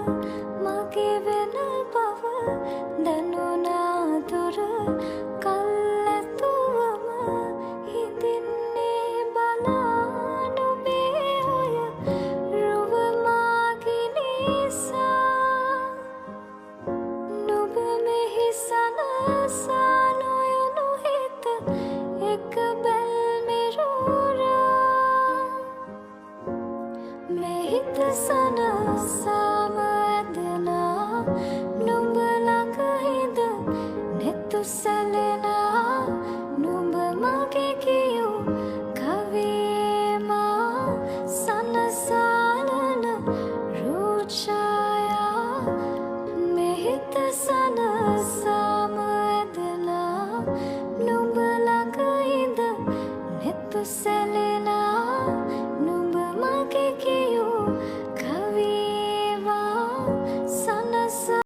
මගේ වෙන බව දැනුණා දුර කල් ඇතුවම හිඳින්නේ බලා නුඹේ ඔය රුව මාගේ නිසා නුඹ මෙහි සනසා නොයනු හිත එක බැල්මෙරුරා මේ හිත සනසා